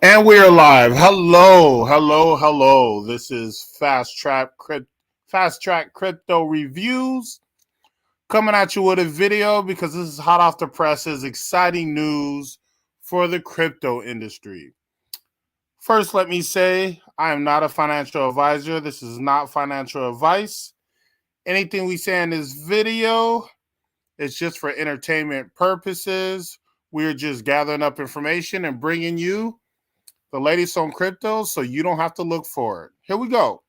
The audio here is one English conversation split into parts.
And we are live. Hello, hello, hello. This is Fast Track Crypto Reviews coming at you with a video because this is hot off the presses, exciting news for the crypto industry. First, let me say I am not a financial advisor. This is not financial advice. Anything we say in this video is just for entertainment purposes. We're just gathering up information and bringing you the latest on crypto so you don't have to look for it. Here we go.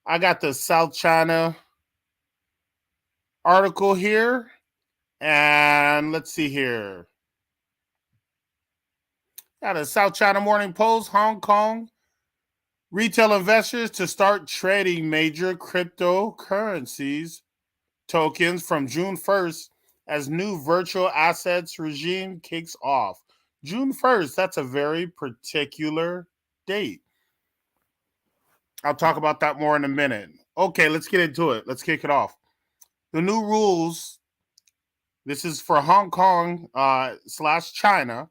I got the South China article here. And let's see here. Got a South China Morning Post, Hong Kong. Retail investors to start trading major cryptocurrencies tokens from June 1st as new virtual assets regime kicks off. June 1st, that's a very particular date. I'll talk about that more in a minute. Okay, let's get into it. Let's kick it off. The new rules, this is for Hong Kong / China.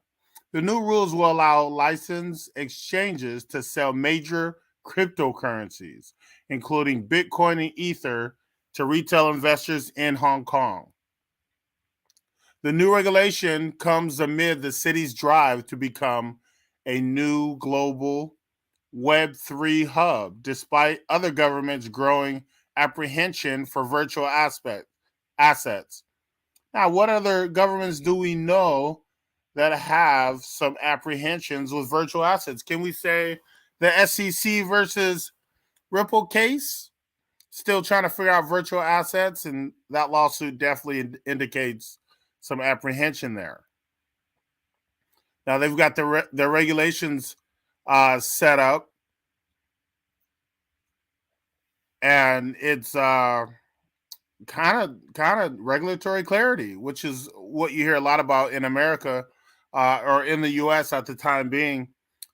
The new rules will allow licensed exchanges to sell major cryptocurrencies, including Bitcoin and Ether, to retail investors in Hong Kong. The new regulation comes amid the city's drive to become a new global Web3 hub, despite other governments' growing apprehension for virtual assets. Now, what other governments do we know that have some apprehensions with virtual assets? Can we say the SEC versus Ripple case? Still trying to figure out virtual assets, and that lawsuit definitely indicates some apprehension there. Now, they've got the regulations set up, and it's kind of regulatory clarity, which is what you hear a lot about in America or in the U.S. at the time being,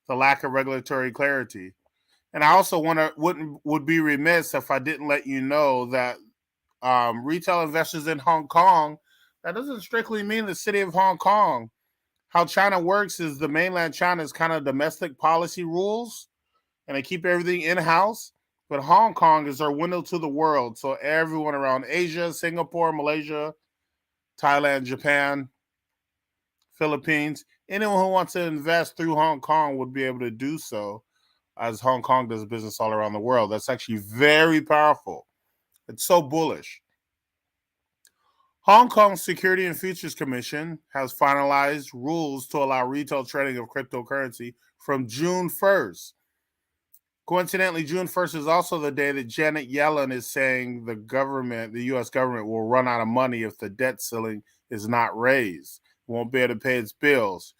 the lack of regulatory clarity. And I also would be remiss if I didn't let you know that retail investors in Hong Kong, that doesn't strictly mean the city of Hong Kong. How China works is the mainland China's kind of domestic policy rules, and they keep everything in house. But Hong Kong is our window to the world. So everyone around Asia, Singapore, Malaysia, Thailand, Japan, Philippines, anyone who wants to invest through Hong Kong would be able to do so, as Hong Kong does business all around the world. That's actually very powerful. It's so bullish. Hong Kong Security and Futures Commission has finalized rules to allow retail trading of cryptocurrency from June 1st. Coincidentally, June 1st is also the day that Janet Yellen is saying the U.S. government will run out of money if the debt ceiling is not raised. It won't be able to pay its bills.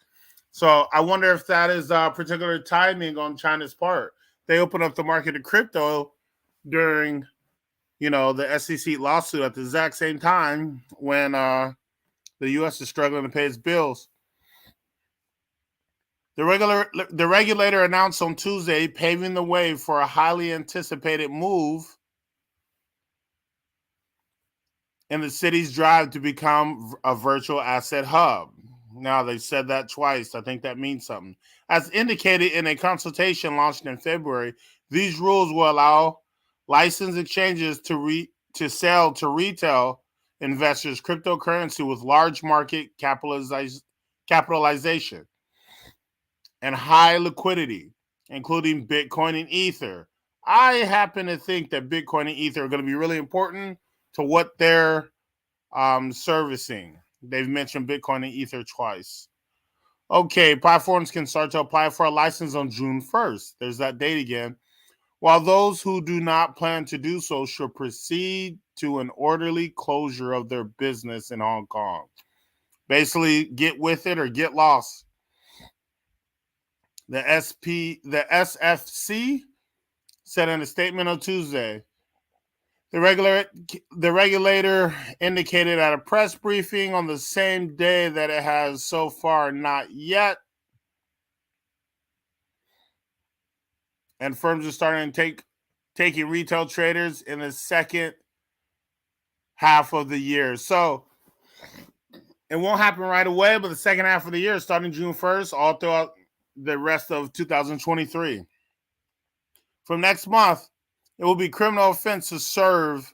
So I wonder if that is particular timing on China's part. They opened up the market to crypto during, the SEC lawsuit at the exact same time when the U.S. is struggling to pay its bills. The regulator announced on Tuesday, paving the way for a highly anticipated move in the city's drive to become a virtual asset hub. Now, they said that twice. I think that means something. As indicated in a consultation launched in February, these rules will allow licensed exchanges to sell to retail investors cryptocurrency with large market capitalization and high liquidity, including Bitcoin and Ether. I happen to think that Bitcoin and Ether are going to be really important to what they're servicing. They've mentioned Bitcoin and Ether twice. Okay, platforms can start to apply for a license on June 1st. There's that date again. While those who do not plan to do so should proceed to an orderly closure of their business in Hong Kong. Basically, get with it or get lost. The SFC said in a statement on Tuesday, the regulator indicated at a press briefing on the same day that it has so far not yet, and firms are starting to taking retail traders in the second half of the year. So it won't happen right away, but the second half of the year, starting June 1st, all throughout the rest of 2023. From next month, it will be criminal offense to serve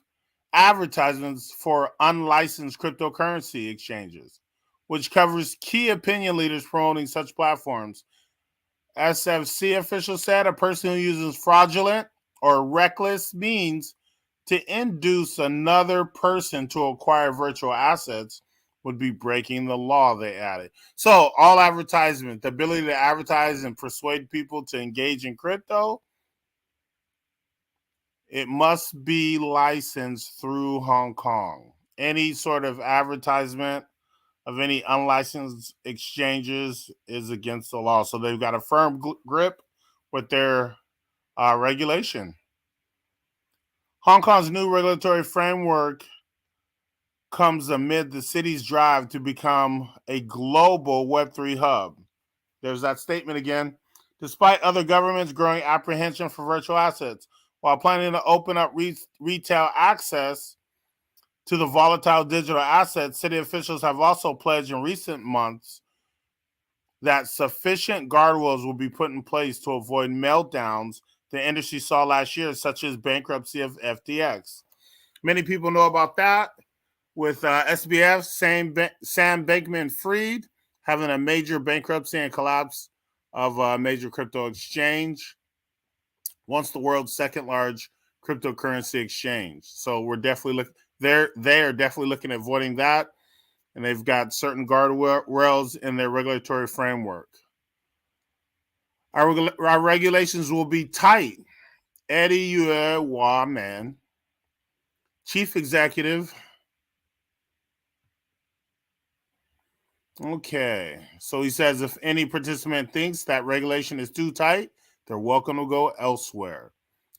advertisements for unlicensed cryptocurrency exchanges, which covers key opinion leaders promoting such platforms. SFC officials said a person who uses fraudulent or reckless means to induce another person to acquire virtual assets would be breaking the law, they added. So all advertisement, the ability to advertise and persuade people to engage in crypto, it must be licensed through Hong Kong. Any sort of advertisement of any unlicensed exchanges is against the law. So they've got a firm grip with their regulation. Hong Kong's new regulatory framework comes amid the city's drive to become a global Web3 hub. There's that statement again. Despite other governments' growing apprehension for virtual assets, while planning to open up retail access to the volatile digital assets, city officials have also pledged in recent months that sufficient guardrails will be put in place to avoid meltdowns the industry saw last year, such as bankruptcy of FTX. Many people know about that, with SBF, Sam Bankman-Fried, having a major bankruptcy and collapse of a major crypto exchange, once the world's second large cryptocurrency exchange. So we're definitely they're definitely looking at avoiding that, and they've got certain guardrails in their regulatory framework. Our regulations will be tight. Eddie Yue Man, Chief Executive. Okay, so he says if any participant thinks that regulation is too tight, they're welcome to go elsewhere.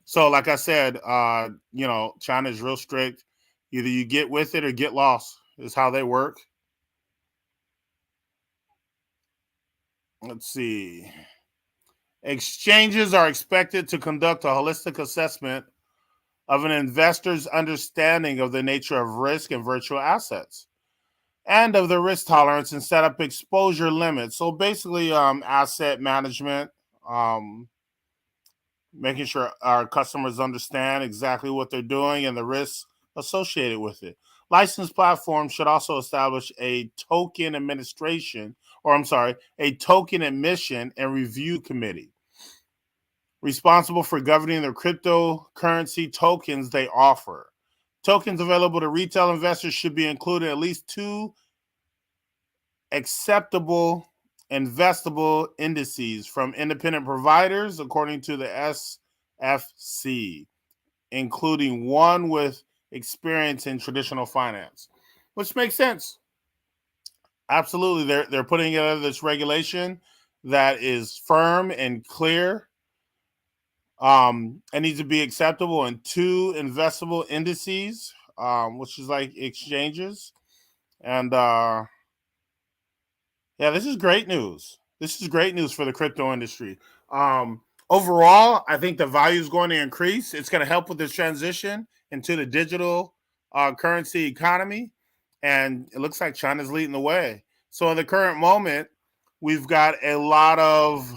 So, like I said, China is real strict. Either you get with it or get lost is how they work. Let's see. Exchanges are expected to conduct a holistic assessment of an investor's understanding of the nature of risk in virtual assets and of the risk tolerance and set up exposure limits. So basically, asset management, making sure our customers understand exactly what they're doing and the risks associated with it. Licensed platforms should also establish a token administration, a token admission and review committee responsible for governing the cryptocurrency tokens they offer. Tokens available to retail investors should be included at least 2 acceptable investable indices from independent providers, according to the SFC, including one with experience in traditional finance, which makes sense. Absolutely, they're putting together this regulation that is firm and clear. It needs to be acceptable in 2 investable indices, which is like exchanges. And this is great news. This is great news for the crypto industry. Overall, I think the value is going to increase. It's going to help with this transition into the digital currency economy. And it looks like China's leading the way. So in the current moment, we've got a lot of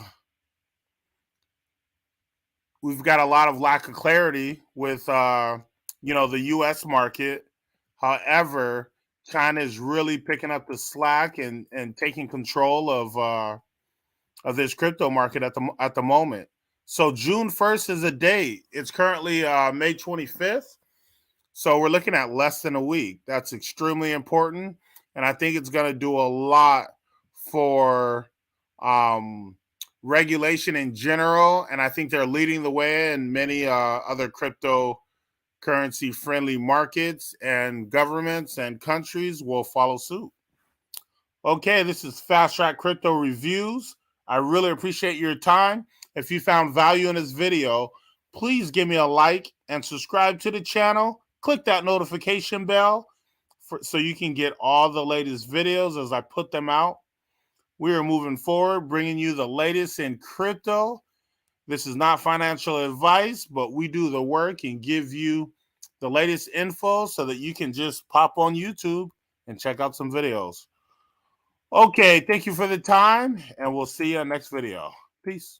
lack of clarity with the U.S. market. However, China is really picking up the slack and taking control of this crypto market at the moment. So June 1st is a date. It's currently May 25th. So we're looking at less than a week. That's extremely important. And I think it's going to do a lot for regulation in general. And I think they're leading the way in many other cryptocurrency friendly markets, and governments and countries will follow suit. Okay, this is Fast Track Crypto Reviews. I really appreciate your time. If you found value in this video, please give me a like and subscribe to the channel. Click that notification bell so you can get all the latest videos as I put them out. We are moving forward, bringing you the latest in crypto. This is not financial advice, but we do the work and give you the latest info so that you can just pop on YouTube and check out some videos. Okay, thank you for the time, and we'll see you on next video. Peace.